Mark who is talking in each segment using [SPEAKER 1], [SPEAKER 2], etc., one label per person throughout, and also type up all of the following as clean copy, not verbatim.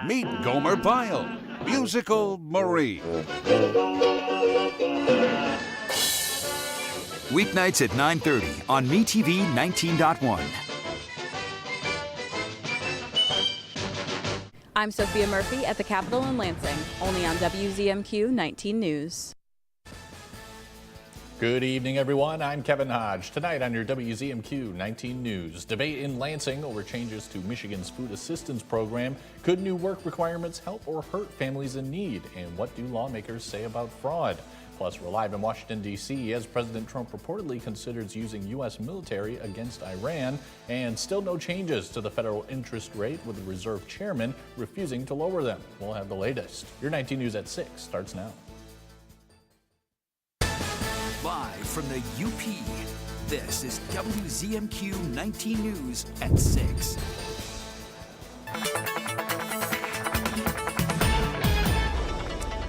[SPEAKER 1] Meet Gomer Pyle, Musical Marie.
[SPEAKER 2] Weeknights at 9:30 on MeTV 19.1.
[SPEAKER 3] I'm Sophia Murphy at the Capitol in Lansing, only on WZMQ 19 News.
[SPEAKER 4] Good evening, everyone. I'm Kevin Hodge. Tonight on your WZMQ 19 News, debate in Lansing over changes to Michigan's food assistance program. Could new work requirements help or hurt families in need? And what do lawmakers say about fraud? Plus, we're live in Washington, D.C. as President Trump reportedly considers using U.S. military against Iran. And still no changes to the federal interest rate, with the Reserve Chairman refusing to lower them. We'll have the latest. Your 19 News at 6 starts now.
[SPEAKER 2] Live from the UP, this is WZMQ 19 News at 6.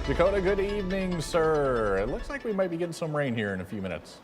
[SPEAKER 4] Dakota, good evening, sir. It looks like we might be getting some rain here in a few minutes.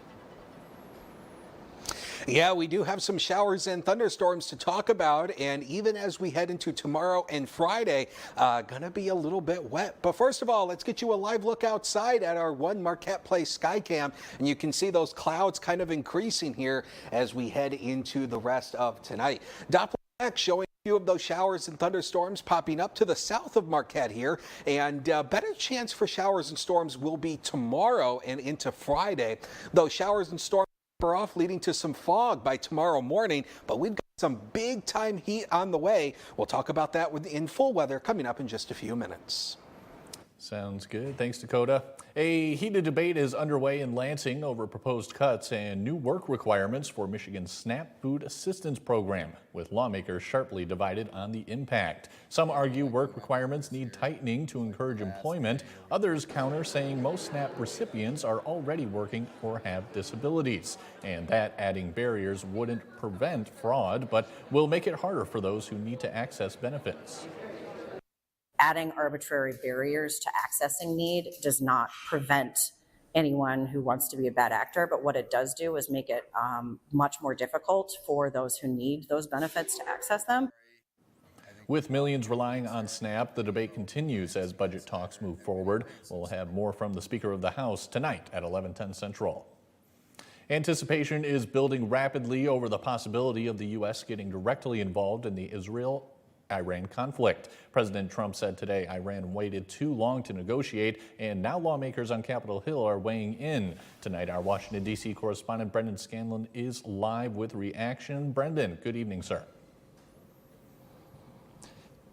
[SPEAKER 5] Yeah, we do have some showers and thunderstorms to talk about, and even as we head into tomorrow and Friday, gonna be a little bit wet. But first of all, let's get you a live look outside at our One Marquette Place Skycam, and you can see those clouds kind of increasing here as we head into the rest of tonight. Doppler showing a few of those showers and thunderstorms popping up to the south of Marquette here, and better chance for showers and storms will be tomorrow and into Friday. Those showers and storms off, leading to some fog by tomorrow morning, but we've got some big time heat on the way. We'll talk about that in full weather coming up in just a few minutes.
[SPEAKER 4] Sounds good. Thanks, Dakota. A heated debate is underway in Lansing over proposed cuts and new work requirements for Michigan's SNAP food assistance program, with lawmakers sharply divided on the impact. Some argue work requirements need tightening to encourage employment. Others counter, saying most SNAP recipients are already working or have disabilities, and that adding barriers wouldn't prevent fraud, but will make it harder for those who need to access benefits.
[SPEAKER 6] Adding arbitrary barriers to accessing need does not prevent anyone who wants to be a bad actor, but what it does do is make it much more difficult for those who need those benefits to access them.
[SPEAKER 4] With millions relying on SNAP, the debate continues as budget talks move forward. We'll have more from the Speaker of the House tonight at 11:10 Central. Anticipation is building rapidly over the possibility of the U.S. getting directly involved in the Israel-Iran conflict. President Trump said today Iran waited too long to negotiate, and now lawmakers on Capitol Hill are weighing in. Tonight, our Washington, D.C. correspondent Brendan Scanlon is live with reaction. Brendan, good evening, sir.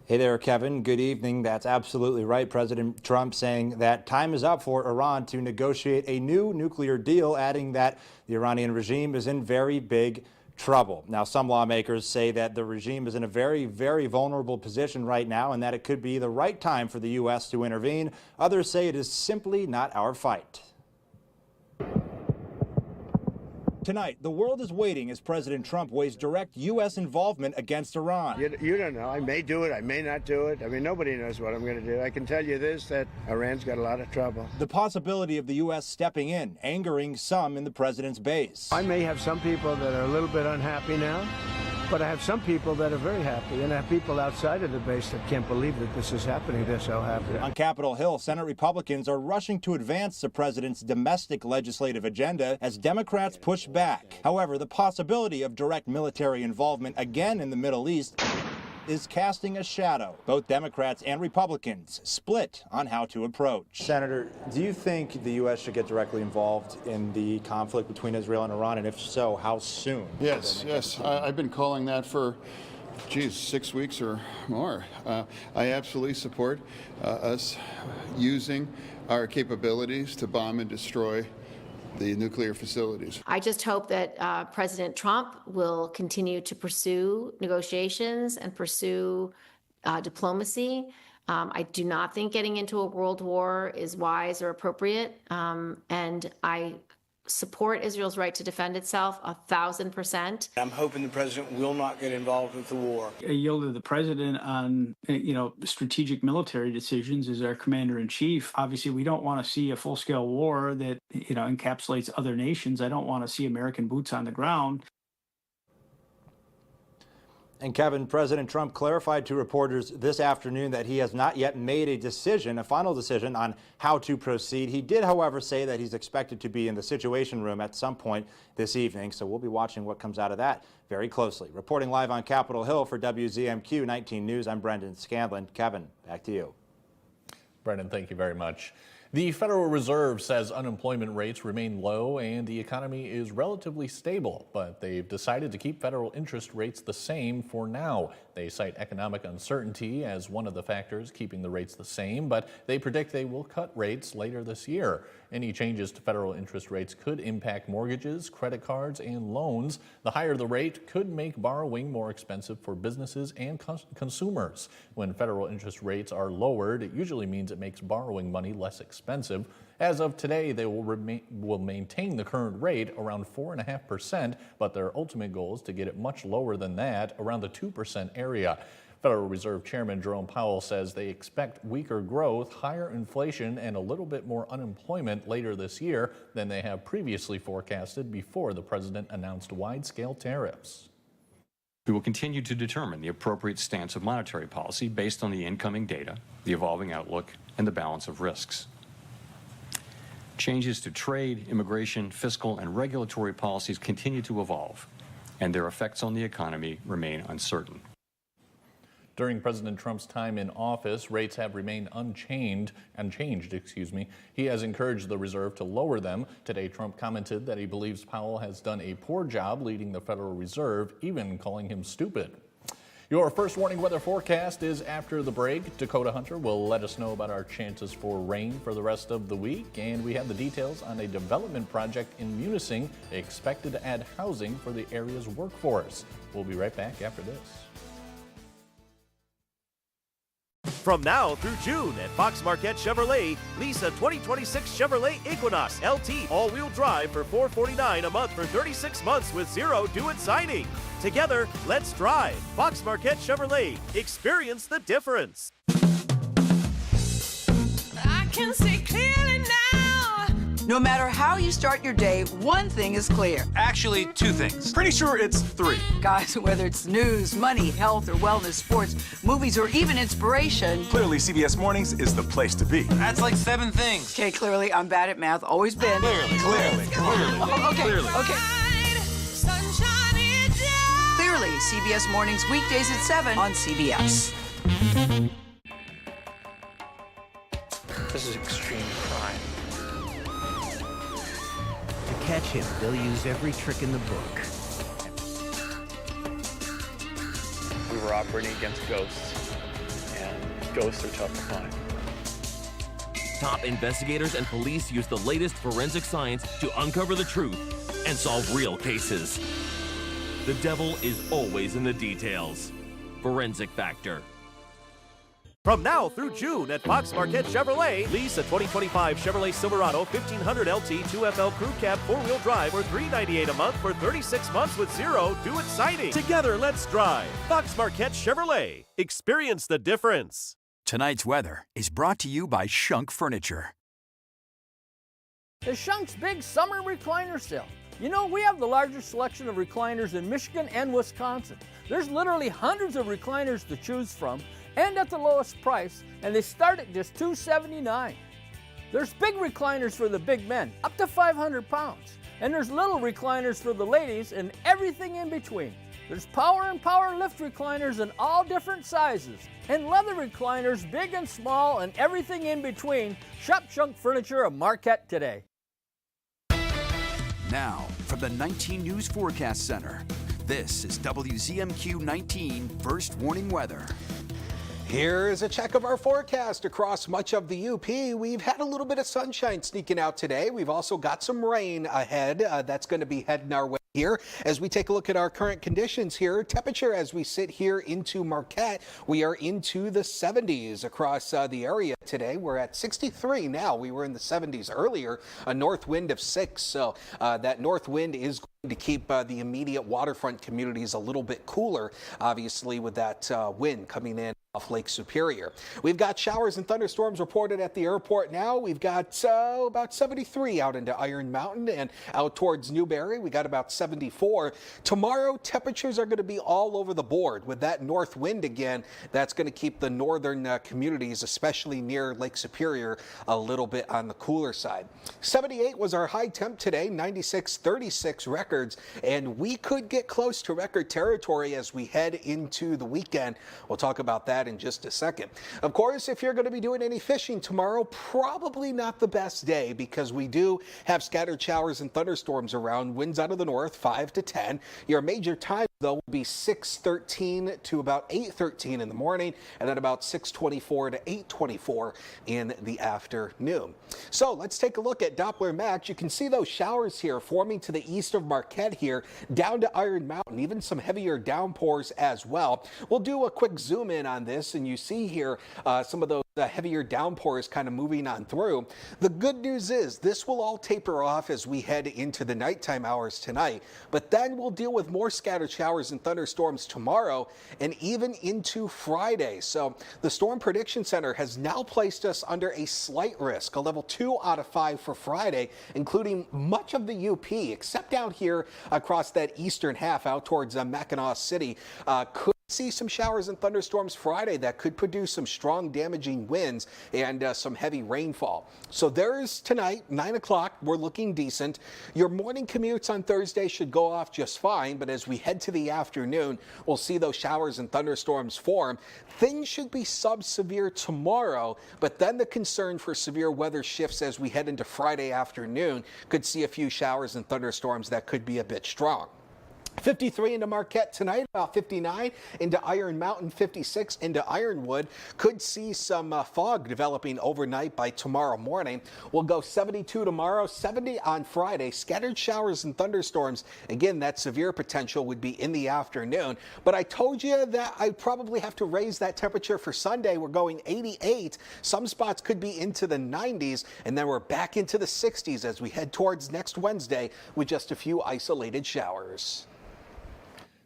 [SPEAKER 7] Hey there, Kevin. Good evening. That's absolutely right. President Trump saying that time is up for Iran to negotiate a new nuclear deal, adding that the Iranian regime is in very big trouble. Now, some lawmakers say that the regime is in a very, very vulnerable position right now and that it could be the right time for the U.S. to intervene. Others say it is simply not our fight. Tonight, the world is waiting as President Trump weighs direct U.S. involvement against Iran.
[SPEAKER 8] You don't know. I may do it. I may not do it. I mean, nobody knows what I'm going to do. I can tell you this, that Iran's got a lot of trouble.
[SPEAKER 7] The possibility of the U.S. stepping in, angering some in the president's base.
[SPEAKER 8] I may have some people that are a little bit unhappy now, but I have some people that are very happy, and I have people outside of the base that can't believe that this is happening. They're so happy.
[SPEAKER 7] On Capitol Hill, Senate Republicans are rushing to advance the president's domestic legislative agenda as Democrats push back. However, the possibility of direct military involvement again in the Middle East is casting a shadow. Both Democrats and Republicans split on how to approach. Senator, do you think the U.S. should get directly involved in the conflict between Israel and Iran, and if so, how soon?
[SPEAKER 9] Yes. I've been calling that for 6 weeks or more. I absolutely support us using our capabilities to bomb and destroy the nuclear facilities.
[SPEAKER 10] I just hope that President Trump will continue to pursue negotiations and pursue diplomacy. I do not think getting into a world war is wise or appropriate, and I support Israel's right to defend itself 1,000%.
[SPEAKER 11] I'm hoping the president will not get involved with the war.
[SPEAKER 12] I yield to the president on, strategic military decisions as our commander in chief. Obviously, we don't want to see a full-scale war that, encapsulates other nations. I don't want to see American boots on the ground.
[SPEAKER 7] And Kevin, President Trump clarified to reporters this afternoon that he has not yet made a final decision on how to proceed. He did, however, say that he's expected to be in the Situation Room at some point this evening. So we'll be watching what comes out of that very closely. Reporting live on Capitol Hill for WZMQ 19 News, I'm Brendan Scanlon. Kevin, back to you.
[SPEAKER 4] Brendan, thank you very much. The Federal Reserve says unemployment rates remain low and the economy is relatively stable, but they've decided to keep federal interest rates the same for now. They cite economic uncertainty as one of the factors keeping the rates the same, but they predict they will cut rates later this year. Any changes to federal interest rates could impact mortgages, credit cards, and loans. The higher the rate could make borrowing more expensive for businesses and consumers. When federal interest rates are lowered, it usually means it makes borrowing money less expensive. As of today, they will maintain the current rate around 4.5%, but their ultimate goal is to get it much lower than that, around the 2% area. Federal Reserve Chairman Jerome Powell says they expect weaker growth, higher inflation, and a little bit more unemployment later this year than they have previously forecasted before the president announced wide-scale tariffs.
[SPEAKER 13] We will continue to determine the appropriate stance of monetary policy based on the incoming data, the evolving outlook, and the balance of risks. Changes to trade, immigration, fiscal, and regulatory policies continue to evolve, and their effects on the economy remain uncertain.
[SPEAKER 4] During President Trump's time in office, rates have remained unchanged. He has encouraged the Reserve to lower them. Today, Trump commented that he believes Powell has done a poor job leading the Federal Reserve, even calling him stupid. Your first warning weather forecast is after the break. Dakota Hunter will let us know about our chances for rain for the rest of the week. And we have the details on a development project in Munising expected to add housing for the area's workforce. We'll be right back after this.
[SPEAKER 14] From now through June at Fox Marquette Chevrolet, lease a 2026 Chevrolet Equinox LT all-wheel drive for $449 a month for 36 months with zero due at signing. Together, let's drive. Fox Marquette Chevrolet. Experience the difference.
[SPEAKER 15] I can see clearly now. No matter how you start your day, one thing is clear.
[SPEAKER 16] Actually, two things. Pretty sure it's three.
[SPEAKER 15] Guys, whether it's news, money, health, or wellness, sports, movies, or even inspiration.
[SPEAKER 16] Clearly, CBS Mornings is the place to be. That's like 7 things.
[SPEAKER 15] Okay, clearly, I'm bad at math, always been.
[SPEAKER 16] Clearly.
[SPEAKER 15] Okay. Clearly, CBS Mornings, weekdays at 7 on CBS.
[SPEAKER 11] This is extreme crime.
[SPEAKER 17] To catch him, they'll use every trick in the book.
[SPEAKER 11] We were operating against ghosts, and ghosts are tough to find.
[SPEAKER 18] Top investigators and police use the latest forensic science to uncover the truth and solve real cases. The devil is always in the details. Forensic Factor.
[SPEAKER 14] From now through June at Fox Marquette Chevrolet, lease a 2025 Chevrolet Silverado 1500 LT 2FL Crew Cab 4-wheel drive for $398 a month for 36 months with zero due at signing. Together, let's drive. Fox Marquette Chevrolet. Experience the difference.
[SPEAKER 2] Tonight's weather is brought to you by Shunk Furniture.
[SPEAKER 19] The Shunk's Big Summer Recliner Sale. You know, we have the largest selection of recliners in Michigan and Wisconsin. There's literally hundreds of recliners to choose from, and at the lowest price, and they start at just $279. There's big recliners for the big men, up to 500 pounds, and there's little recliners for the ladies and everything in between. There's power and power lift recliners in all different sizes, and leather recliners big and small and everything in between. Shop Shunk Furniture of Marquette today.
[SPEAKER 2] Now, from the 19 News Forecast Center, this is WZMQ 19 First Warning Weather.
[SPEAKER 5] Here's a check of our forecast across much of the UP. We've had a little bit of sunshine sneaking out today. We've also got some rain ahead. That's going to be heading our way here. As we take a look at our current conditions here, temperature as we sit here into Marquette, we are into the 70s across the area today. We're at 63 now. We were in the 70s earlier, a north wind of 6. So that north wind is to keep the immediate waterfront communities a little bit cooler, obviously with that wind coming in off Lake Superior. We've got showers and thunderstorms reported at the airport now. We've got about 73 out into Iron Mountain, and out towards Newberry we got about 74. Tomorrow temperatures are going to be all over the board with that north wind again. That's going to keep the northern communities, especially near Lake Superior, a little bit on the cooler side. 78 was our high temp today, 96, 36 records, and we could get close to record territory as we head into the weekend. We'll talk about that in just a second. Of course, if you're going to be doing any fishing tomorrow, probably not the best day because we do have scattered showers and thunderstorms around, winds out of the north 5 to 10. Your major time though will be 6:13 to about 8:13 in the morning, and then about 6:24 to 8:24 in the afternoon. So let's take a look at Doppler Max. You can see those showers here forming to the east of Marquette here down to Iron Mountain, even some heavier downpours as well. We'll do a quick zoom in on this, and you see here some of those heavier downpours kind of moving on through. The good news is this will all taper off as we head into the nighttime hours tonight, but then we'll deal with more scattered showers and thunderstorms tomorrow and even into Friday. So the Storm Prediction Center has now placed us under a slight risk, a level 2 out of 5 for Friday, including much of the UP, except down here across that eastern half out towards Mackinac City. Could see some showers and thunderstorms Friday that could produce some strong damaging winds and some heavy rainfall. So there's tonight, 9 o'clock, we're looking decent. Your morning commutes on Thursday should go off just fine, but as we head to the afternoon, we'll see those showers and thunderstorms form. Things should be sub-severe tomorrow, but then the concern for severe weather shifts as we head into Friday afternoon. Could see a few showers and thunderstorms that could be a bit strong. 53 into Marquette tonight, about 59 into Iron Mountain, 56 into Ironwood. Could see some fog developing overnight by tomorrow morning. We'll go 72 tomorrow, 70 on Friday. Scattered showers and thunderstorms. Again, that severe potential would be in the afternoon. But I told you that I probably have to raise that temperature for Sunday. We're going 88. Some spots could be into the 90s, and then we're back into the 60s as we head towards next Wednesday with just a few isolated showers.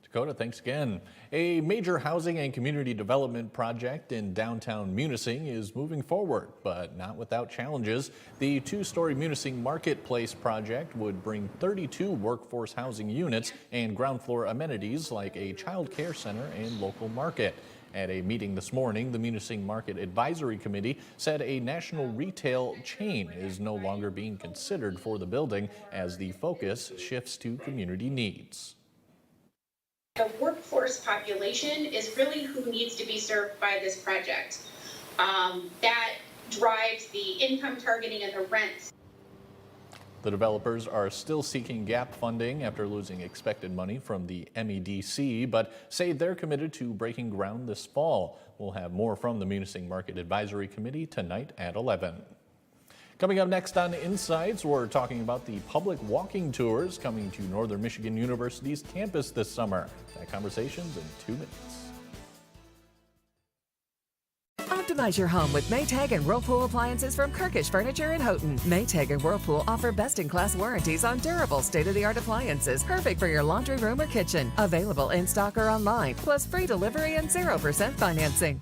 [SPEAKER 4] Dakota, thanks again. A major housing and community development project in downtown Munising is moving forward, but not without challenges. The two-story Munising Marketplace project would bring 32 workforce housing units and ground floor amenities like a child care center and local market. At a meeting this morning, the Munising Market Advisory Committee said a national retail chain is no longer being considered for the building as the focus shifts to community needs.
[SPEAKER 20] The workforce population is really who needs to be served by this project. That drives the income targeting and the rents.
[SPEAKER 4] The developers are still seeking gap funding after losing expected money from the MEDC, but say they're committed to breaking ground this fall. We'll have more from the Munising Market Advisory Committee tonight at 11. Coming up next on Insights, we're talking about the public walking tours coming to Northern Michigan University's campus this summer. That conversation's in 2 minutes.
[SPEAKER 21] Optimize your home with Maytag and Whirlpool appliances from Kirkish Furniture in Houghton. Maytag and Whirlpool offer best-in-class warranties on durable, state-of-the-art appliances, perfect for your laundry room or kitchen. Available in stock or online, plus free delivery and 0% financing.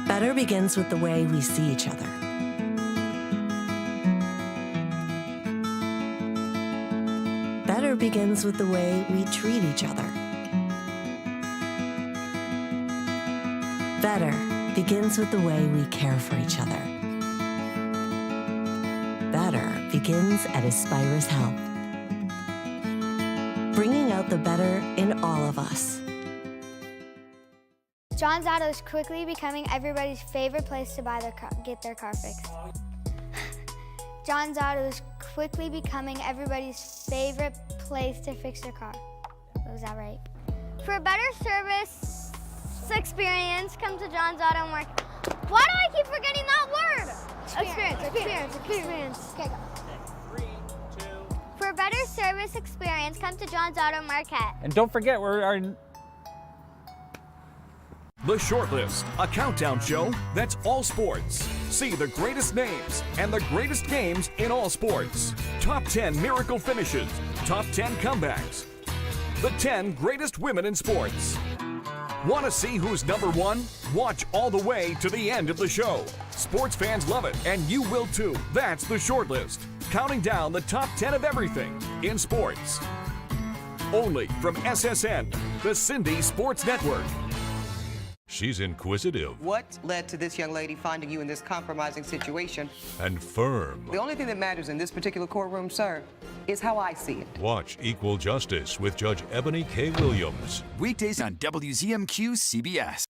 [SPEAKER 22] Better begins with the way we see each other. Better begins with the way we treat each other. Better begins with the way we care for each other. Better begins at Aspirus Health. Bringing out the better in all of us.
[SPEAKER 23] John's Auto is quickly becoming everybody's favorite place to get their car fixed. John's Auto is quickly becoming everybody's favorite place to fix their car. Was that right? For a better service experience, come to John's Auto Market. Why do I keep forgetting that word? Experience. Okay, go. 3, 2. For a better service experience, come to John's Auto Market.
[SPEAKER 12] And don't forget, we're our
[SPEAKER 1] The Shortlist, a countdown show that's all sports. See the greatest names and the greatest games in all sports. Top 10 miracle finishes, top 10 comebacks, the 10 greatest women in sports. Want to see who's number one? Watch all the way to the end of the show. Sports fans love it, and you will too. That's The Shortlist, counting down the top 10 of everything in sports. Only from SSN, the Cindy Sports Network.
[SPEAKER 3] She's inquisitive.
[SPEAKER 6] What led to this young lady finding you in this compromising situation?
[SPEAKER 3] And firm.
[SPEAKER 6] The only thing that matters in this particular courtroom, sir, is how I see it.
[SPEAKER 3] Watch Equal Justice with Judge Ebony K. Williams.
[SPEAKER 2] Weekdays on WZMQ CBS.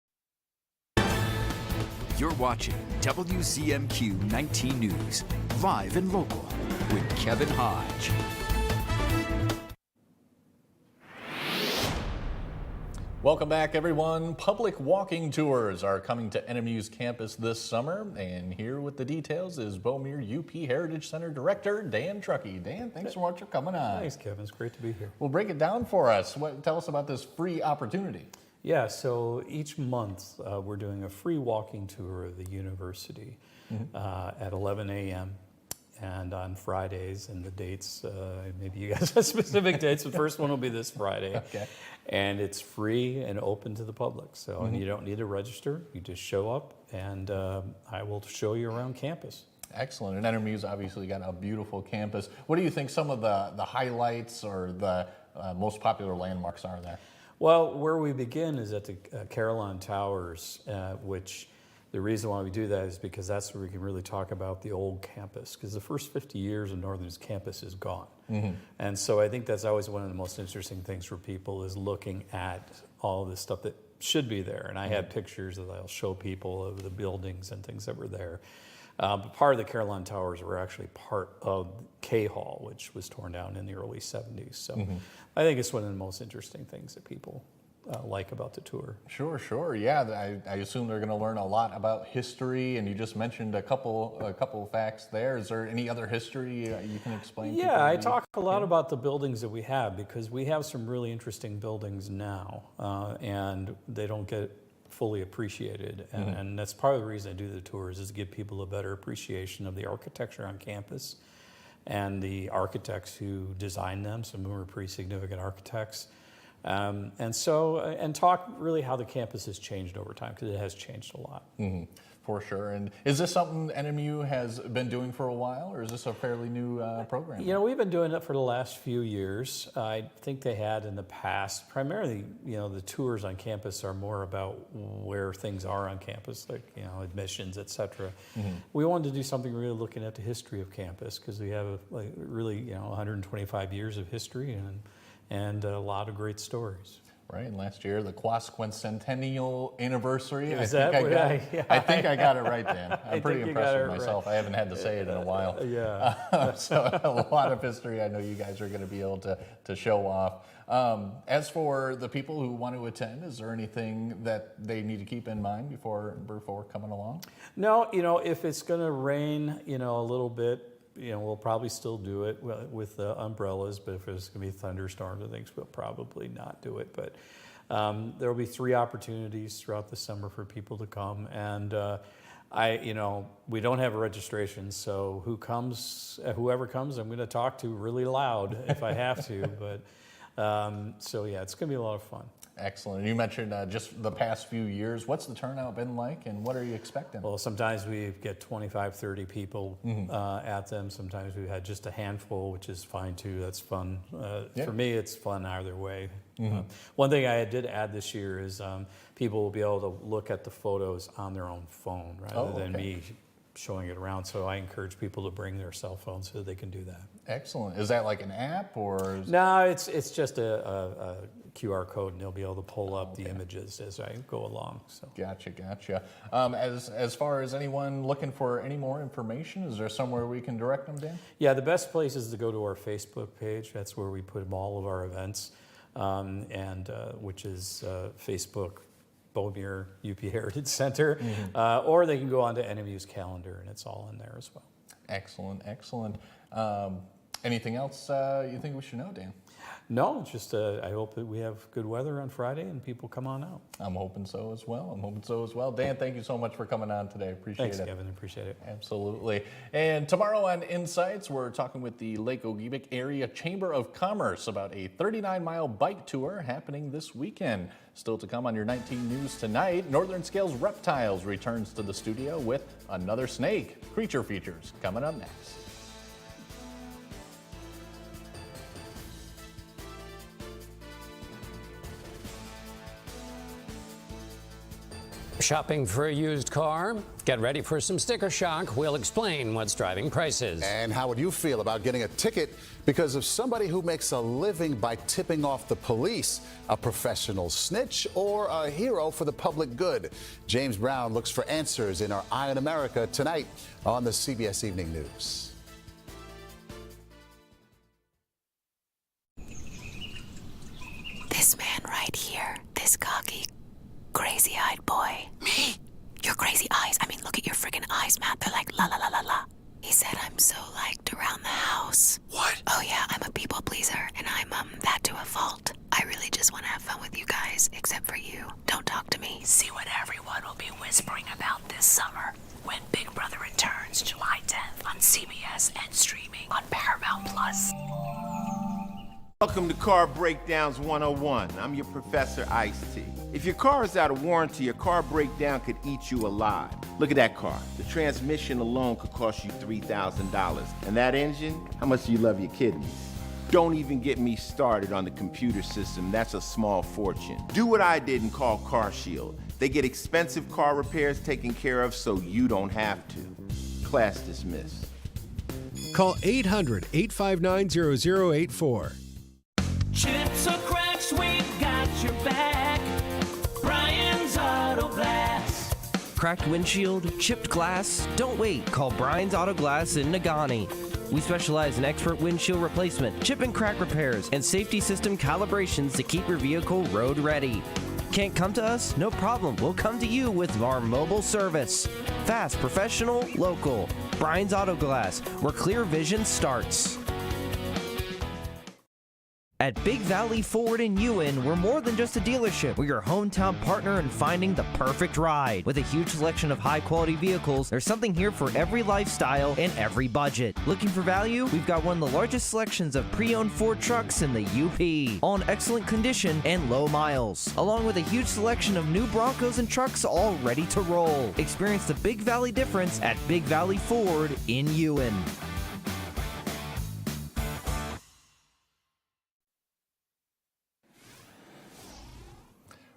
[SPEAKER 2] You're watching WZMQ 19 News, live and local, with Kevin Hodge.
[SPEAKER 4] Welcome back, everyone. Public walking tours are coming to NMU's campus this summer, and here with the details is Beaumere UP Heritage Center Director Dan Truckee. Dan, thanks so much for coming on.
[SPEAKER 24] Thanks, Kevin. It's great to be here.
[SPEAKER 4] Well, break it down for us. Tell us about this free opportunity.
[SPEAKER 24] Yeah, so each month we're doing a free walking tour of the university at 11 a.m. and on Fridays, and the dates, maybe you guys have specific dates. The first one will be this Friday.
[SPEAKER 4] Okay.
[SPEAKER 24] And it's free and open to the public. So and you don't need to register. You just show up, and I will show you around campus.
[SPEAKER 4] Excellent. And NMU's obviously got a beautiful campus. What do you think some of the highlights or the most popular landmarks are there?
[SPEAKER 24] Well, where we begin is at the Carillon Towers, which the reason why we do that is because that's where we can really talk about the old campus, because the first 50 years of Northern's campus is gone. And so I think that's always one of the most interesting things for people is looking at all this stuff that should be there. And I have pictures that I'll show people of the buildings and things that were there. But part of the Carillon Towers were actually part of K Hall, which was torn down in the early 70s. So I think it's one of the most interesting things that people like about the tour.
[SPEAKER 4] Sure. Yeah, I assume they're going to learn a lot about history, and you just mentioned a couple facts there. Is there any other history you can explain?
[SPEAKER 24] Yeah, I talk a lot about the buildings that we have, because we have some really interesting buildings now, and they don't get fully appreciated. And that's part of the reason I do the tours, is to give people a better appreciation of the architecture on campus and the architects who designed them. Some of them are pretty significant architects. And talk really how the campus has changed over time, because it has changed a lot.
[SPEAKER 4] For sure. And is this something NMU has been doing for a while, or is this a fairly new program?
[SPEAKER 24] You know, we've been doing it for the last few years. I think they had in the past. Primarily, you know, the tours on campus are more about where things are on campus, like, you know, admissions, et cetera. We wanted to do something really looking at the history of campus, because we have really, you know, 125 years of history and a lot of great stories.
[SPEAKER 4] Right, and last year, the Quasquencentennial anniversary.
[SPEAKER 24] I
[SPEAKER 4] think I got it right, Dan. I'm pretty impressed with myself. Right. I haven't had to say it in a while. So a lot of history I know you guys are going to be able to show off. As for the people who want to attend, is there anything that they need to keep in mind before coming along?
[SPEAKER 24] No, you know, if it's going to rain, you know, a little bit, you know, we'll probably still do it with umbrellas, but if there's going to be thunderstorms and things, we'll probably not do it. But there will be 3 opportunities throughout the summer for people to come. And we don't have a registration, so whoever comes, I'm going to talk to really loud if I have to. But so yeah, it's going to be a lot of fun.
[SPEAKER 4] Excellent. And you mentioned just the past few years. What's the turnout been like, and what are you expecting?
[SPEAKER 24] Well, sometimes we get 25, 30 people at them. Sometimes we've had just a handful, which is fine too. That's fun. For me, it's fun either way. One thing I did add this year is people will be able to look at the photos on their own phone rather than me showing it around. So I encourage people to bring their cell phones so they can do that.
[SPEAKER 4] Excellent. Is that like an app or?
[SPEAKER 24] No, it's just a QR code, and they'll be able to pull up the images as I go along. So.
[SPEAKER 4] Gotcha. As far as anyone looking for any more information, is there somewhere we can direct them, Dan?
[SPEAKER 24] Yeah, the best place is to go to our Facebook page. That's where we put all of our events, which is Facebook Beaumere UP Heritage Center, or they can go onto NMU's calendar, and it's all in there as well.
[SPEAKER 4] Excellent. Anything else you think we should know, Dan?
[SPEAKER 24] No, it's just I hope that we have good weather on Friday and people come on out.
[SPEAKER 4] I'm hoping so as well. Dan, thank you so much for coming on today. Appreciate it.
[SPEAKER 24] Thanks, Kevin. Appreciate it.
[SPEAKER 4] Absolutely. And tomorrow on Insights, we're talking with the Lake Ogeebic Area Chamber of Commerce about a 39-mile bike tour happening this weekend. Still to come on your 19 News tonight, Northern Scales Reptiles returns to the studio with another snake. Creature features coming up next.
[SPEAKER 7] Shopping for a used car? Get ready for some sticker shock. We'll explain what's driving prices.
[SPEAKER 8] And how would you feel about getting a ticket because of somebody who makes a living by tipping off the police? A professional snitch or a hero for the public good? James Brown looks for answers in our Eye on America tonight on the CBS Evening News.
[SPEAKER 9] This man right here, this cocky, crazy-eyed boy. Me? Your crazy eyes. I mean, look at your friggin' eyes, Matt. They're like la la la la la. He said I'm so liked around the house. What? Oh yeah, I'm a people pleaser, and I'm that to a fault. I really just want to have fun with you guys, except for you. Don't talk to me. See what everyone will be whispering about this summer when Big Brother returns July 10th on CBS and streaming on Paramount Plus.
[SPEAKER 10] Welcome to Car Breakdowns 101. I'm your Professor Ice-T. If your car is out of warranty, a car breakdown could eat you alive. Look at that car. The transmission alone could cost you $3,000. And that engine? How much do you love your kidneys? Don't even get me started on the computer system. That's a small fortune. Do what I did and call CarShield. They get expensive car repairs taken care of so you don't have to. Class dismissed.
[SPEAKER 25] Call 800-859-0084.
[SPEAKER 26] Chips or cracks, we got your back. Brian's Auto Glass.
[SPEAKER 27] Cracked windshield, chipped glass? Don't wait. Call Brian's Auto Glass in Nagani. We specialize in expert windshield replacement, chip and crack repairs, and safety system calibrations to keep your vehicle road ready. Can't come to us? No problem. We'll come to you with our mobile service. Fast, professional, local. Brian's Auto Glass, where clear vision starts. At Big Valley Ford in Ewan, we're more than just a dealership. We're your hometown partner in finding the perfect ride. With a huge selection of high-quality vehicles, there's something here for every lifestyle and every budget. Looking for value? We've got one of the largest selections of pre-owned Ford trucks in the UP, all in excellent condition and low miles, along with a huge selection of new Broncos and trucks all ready to roll. Experience the Big Valley difference at Big Valley Ford in Ewan.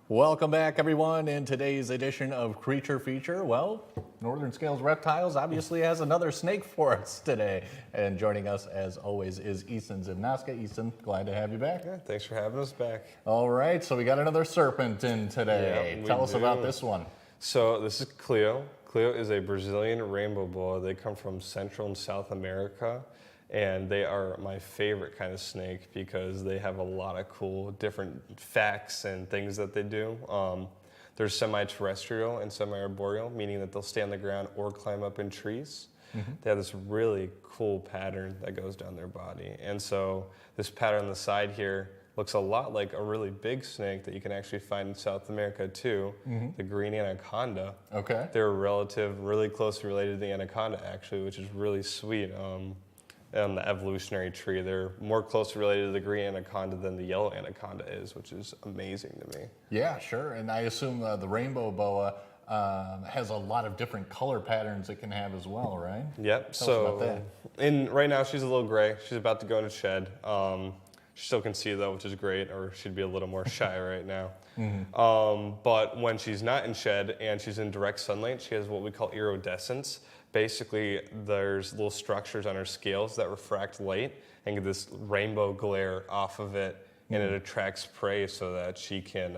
[SPEAKER 4] Welcome back, everyone. In today's edition of Creature Feature, well, Northern Scales Reptiles obviously has another snake for us today. And joining us, as always, is Easton Zimnaska. Easton, glad to have you back.
[SPEAKER 28] Yeah, thanks for having us back.
[SPEAKER 4] All right, so we got another serpent in today. Tell us about this one.
[SPEAKER 28] So this is Cleo. Cleo is a Brazilian rainbow boa. They come from Central and South America. And they are my favorite kind of snake because they have a lot of cool different facts and things that they do. They're semi-terrestrial and semi-arboreal, meaning that they'll stay on the ground or climb up in trees. Mm-hmm. They have this really cool pattern that goes down their body. And so this pattern on the side here looks a lot like a really big snake that you can actually find in South America too, the green anaconda.
[SPEAKER 4] Okay.
[SPEAKER 28] They're really closely related to the anaconda actually, which is really sweet. On the evolutionary tree, they're more closely related to the green anaconda than the yellow anaconda is, which is amazing to me.
[SPEAKER 4] Yeah, sure. And I assume the rainbow boa has a lot of different color patterns it can have as well, right?
[SPEAKER 28] Yep.
[SPEAKER 4] Tell us about that.
[SPEAKER 28] Right now she's a little gray. She's about to go into shed. She still can see though, which is great, or she'd be a little more shy right now. Mm-hmm. But when she's not in shed and she's in direct sunlight, she has what we call iridescence. Basically, there's little structures on her scales that refract light and get this rainbow glare off of it, and it attracts prey so that she can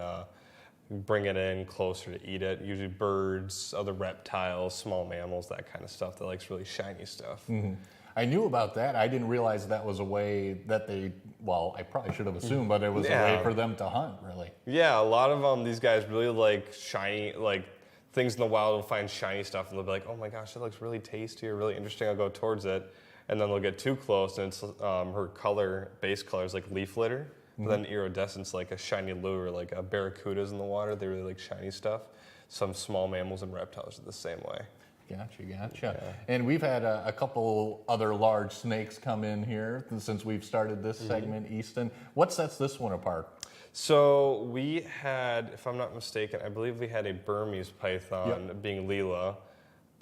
[SPEAKER 28] bring it in closer to eat it. Usually birds, other reptiles, small mammals, that kind of stuff that likes really shiny stuff.
[SPEAKER 4] Mm-hmm. I knew about that. I didn't realize that was a way that they, well, I probably should have assumed, but it was a way for them to hunt, really.
[SPEAKER 28] Yeah, a lot of these guys really like shiny, like things in the wild will find shiny stuff and they'll be like, oh my gosh, that looks really tasty or really interesting, I'll go towards it. and then they'll get too close, and it's her base color is like leaf litter. But then iridescence, like a shiny lure, like barracudas in the water. They really like shiny stuff. Some small mammals and reptiles are the same way.
[SPEAKER 4] Gotcha. Yeah. And we've had a couple other large snakes come in here since we've started this segment, Easton. What sets this one apart?
[SPEAKER 28] So we had, if I'm not mistaken, I believe we had a Burmese python being Leela.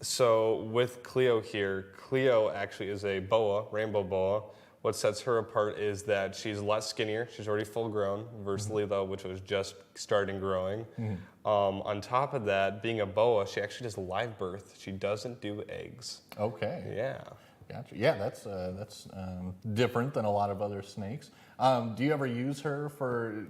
[SPEAKER 28] So with Cleo here, Cleo actually is a boa, rainbow boa. What sets her apart is that she's a lot skinnier. She's already full grown versus Leela, which was just starting growing. On top of that, being a boa, she actually does live birth. She doesn't do eggs.
[SPEAKER 4] Okay.
[SPEAKER 28] Yeah.
[SPEAKER 4] Gotcha. Yeah, that's different than a lot of other snakes. Do you ever use her for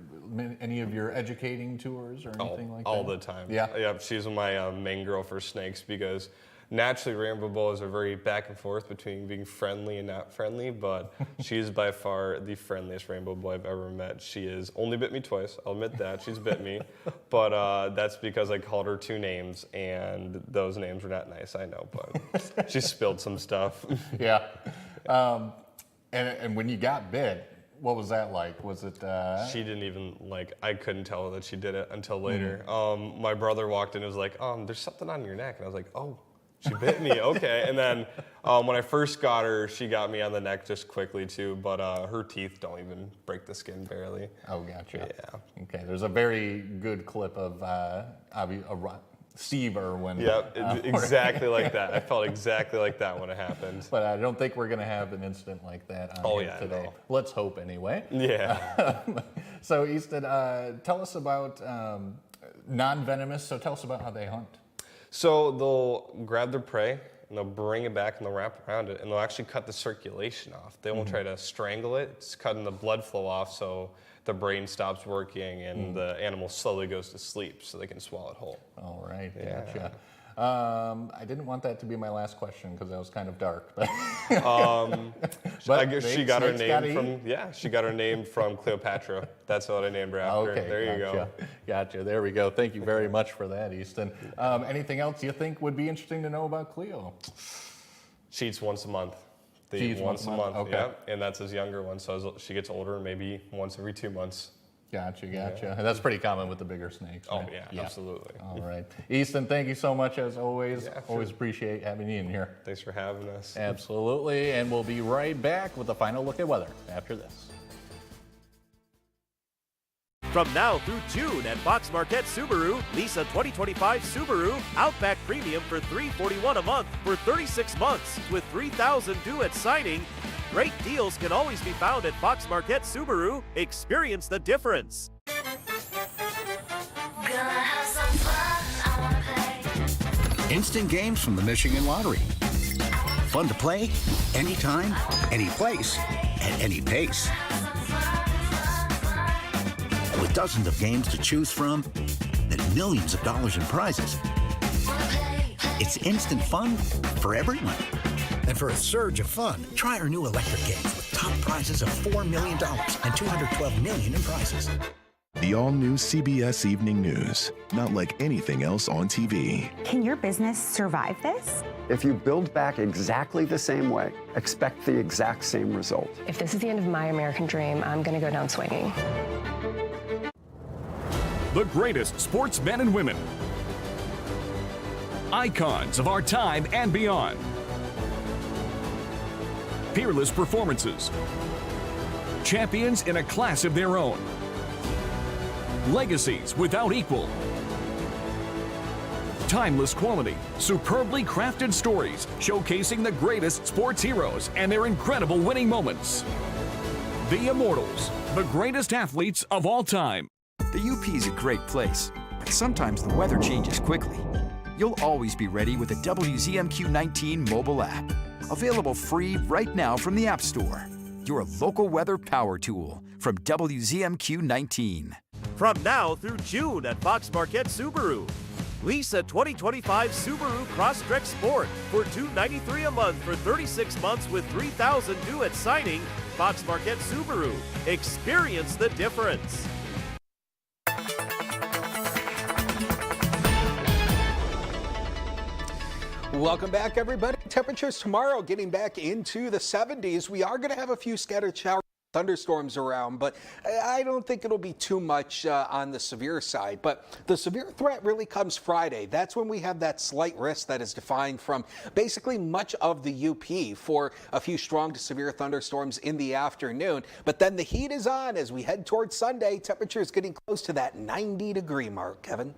[SPEAKER 4] any of your educating tours or anything like that?
[SPEAKER 28] All the time.
[SPEAKER 4] Yeah.
[SPEAKER 28] She's my main girl for snakes because naturally rainbow boas are very back and forth between being friendly and not friendly, but she's by far the friendliest rainbow boa I've ever met. She has only bit me twice. I'll admit that. She's bit me. But that's because I called her 2 names, and those names were not nice, I know, but she spilled some stuff.
[SPEAKER 4] Yeah. And when you got bit, what was that like? Was it...
[SPEAKER 28] She didn't even, I couldn't tell that she did it until later. My brother walked in and was like, there's something on your neck. And I was like, oh, she bit me, okay. And then when I first got her, she got me on the neck just quickly too, but her teeth don't even break the skin barely.
[SPEAKER 4] Oh, gotcha.
[SPEAKER 28] Yeah.
[SPEAKER 4] Okay, there's a very good clip of Steve Irwin.
[SPEAKER 28] Yep, exactly like that. I felt exactly like that when it happened.
[SPEAKER 4] But I don't think we're going to have an incident like that on here today.
[SPEAKER 28] No.
[SPEAKER 4] Let's hope anyway.
[SPEAKER 28] Yeah.
[SPEAKER 4] So Easton, tell us about non-venomous, so tell us about how they hunt.
[SPEAKER 28] So they'll grab their prey, and they'll bring it back, and they'll wrap around it, and they'll actually cut the circulation off. They won't try to strangle it. It's cutting the blood flow off so the brain stops working, and the animal slowly goes to sleep so they can swallow it whole.
[SPEAKER 4] All right, gotcha. I didn't want that to be my last question because that was kind of dark. But,
[SPEAKER 28] I guess she got her name from she got her name from Cleopatra. That's what I named her after.
[SPEAKER 4] Okay,
[SPEAKER 28] there you go.
[SPEAKER 4] Gotcha. There we go. Thank you very much for that, Easton. Anything else you think would be interesting to know about Cleo?
[SPEAKER 28] She eats once a month. They eat once a month. Okay. Yeah, and that's his younger one. So as she gets older, maybe once every 2 months.
[SPEAKER 4] Gotcha. And that's pretty common with the bigger snakes, right?
[SPEAKER 28] Oh, yeah, absolutely.
[SPEAKER 4] All right. Easton, thank you so much as always. Yeah, always appreciate having you in here.
[SPEAKER 28] Thanks for having us.
[SPEAKER 4] Absolutely. And we'll be right back with a final look at weather after this.
[SPEAKER 11] From now through June at Fox Marquette Subaru, lease a 2025 Subaru Outback Premium for $341 a month for 36 months with $3,000 due at signing. Great deals can always be found at Fox Marquette Subaru. Experience the difference.
[SPEAKER 13] Instant games from the Michigan Lottery. Fun to play, anytime, any place, at any pace. With dozens of games to choose from and millions of dollars in prizes, it's instant fun for everyone. And for a surge of fun, try our new electric games with top prizes of $4 million and $212 million in prizes.
[SPEAKER 14] The all-new CBS Evening News. Not like anything else on TV.
[SPEAKER 15] Can your business survive this?
[SPEAKER 16] If you build back exactly the same way, expect the exact same result.
[SPEAKER 17] If this is the end of my American dream, I'm going to go down swinging.
[SPEAKER 1] The greatest sportsmen and women. Icons of our time and beyond. Peerless performances. Champions in a class of their own. Legacies without equal. Timeless quality, superbly crafted stories showcasing the greatest sports heroes and their incredible winning moments. The Immortals, the greatest athletes of all time.
[SPEAKER 2] The UP is a great place, but sometimes the weather changes quickly. You'll always be ready with a WZMQ 19 mobile app. Available free right now from the App Store. Your local weather power tool from WZMQ 19.
[SPEAKER 11] From now through June at Fox Marquette Subaru. Lease a 2025 Subaru Crosstrek Sport for $293 a month for 36 months with $3,000 due at signing. Fox Marquette Subaru. Experience the difference.
[SPEAKER 5] Welcome back, everybody. temperatures tomorrow getting back into the 70s. We are going to have a few scattered showers, thunderstorms around, but I don't think it'll be too much on the severe side. But the severe threat really comes Friday. That's when we have that slight risk that is defined from basically much of the UP for a few strong to severe thunderstorms in the afternoon. But then the heat is on as we head towards Sunday. Temperatures getting close to that 90-degree mark, Kevin.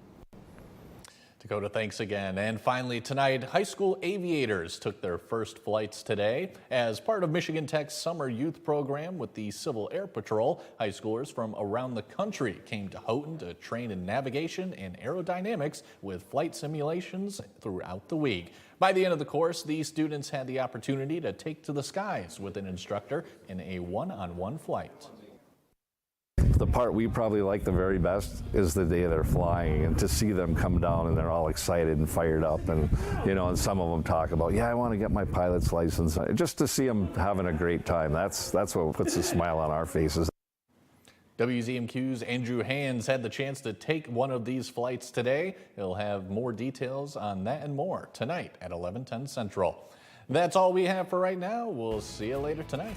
[SPEAKER 4] Dakota, thanks again. And finally tonight, high school aviators took their first flights today. As part of Michigan Tech's summer youth program with the Civil Air Patrol, high schoolers from around the country came to Houghton to train in navigation and aerodynamics with flight simulations throughout the week. By the end of the course, these students had the opportunity to take to the skies with an instructor in a one-on-one flight.
[SPEAKER 6] The part we probably like the very best is the day they're flying, and to see them come down and they're all excited and fired up, and and some of them talk about, yeah, I want to get my pilot's license. Just to see them having a great time, that's what puts a smile on our faces.
[SPEAKER 4] WZMQ's Andrew Hands had the chance to take one of these flights today. He'll have more details on that and more tonight at 11:10 Central. That's all we have for right now. We'll see you later tonight.